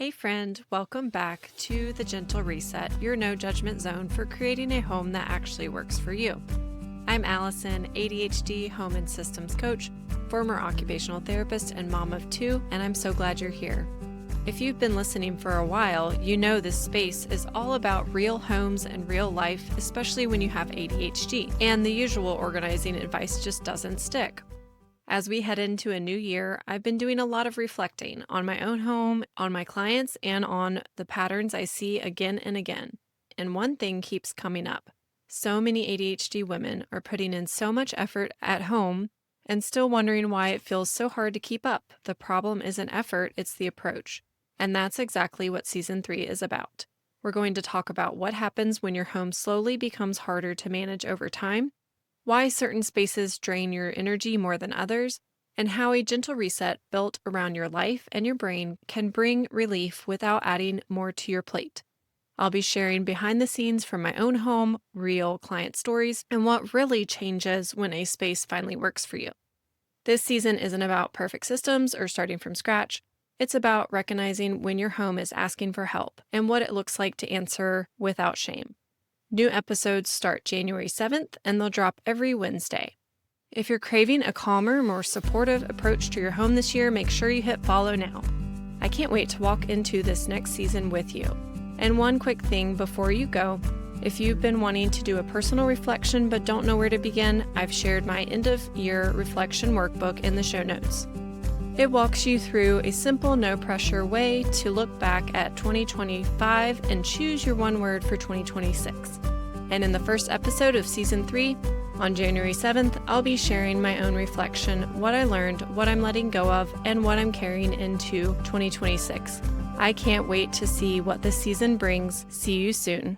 Hey friend, welcome back to the Gentle Reset, your no judgment zone for creating a home that actually works for you. I'm Allison, ADHD home and systems coach, former occupational therapist, and mom of two, and I'm so glad you're here. If you've been listening for a while, you know this space is all about real homes and real life, especially when you have ADHD, and the usual organizing advice just doesn't stick. As we head into a new year, I've been doing a lot of reflecting on my own home, on my clients, and on the patterns I see again and again. And one thing keeps coming up. So many ADHD women are putting in so much effort at home and still wondering why it feels so hard to keep up. The problem isn't effort, it's the approach. And that's exactly what Season 3 is about. We're going to talk about what happens when your home slowly becomes harder to manage over time, why certain spaces drain your energy more than others, and how a gentle reset built around your life and your brain can bring relief without adding more to your plate. I'll be sharing behind the scenes from my own home, real client stories, and what really changes when a space finally works for you. This season isn't about perfect systems or starting from scratch. It's about recognizing when your home is asking for help and what it looks like to answer without shame. New episodes start January 7th, and they'll drop every Wednesday. If you're craving a calmer, more supportive approach to your home this year, make sure you hit follow now. I can't wait to walk into this next season with you. And one quick thing before you go, if you've been wanting to do a personal reflection but don't know where to begin, I've shared my End-of-Year Reflection Workbook in the show notes. It walks you through a simple, no-pressure way to look back at 2025 and choose your one word for 2026. And in the first episode of Season 3, on January 7th, I'll be sharing my own reflection, what I learned, what I'm letting go of, and what I'm carrying into 2026. I can't wait to see what this season brings. See you soon.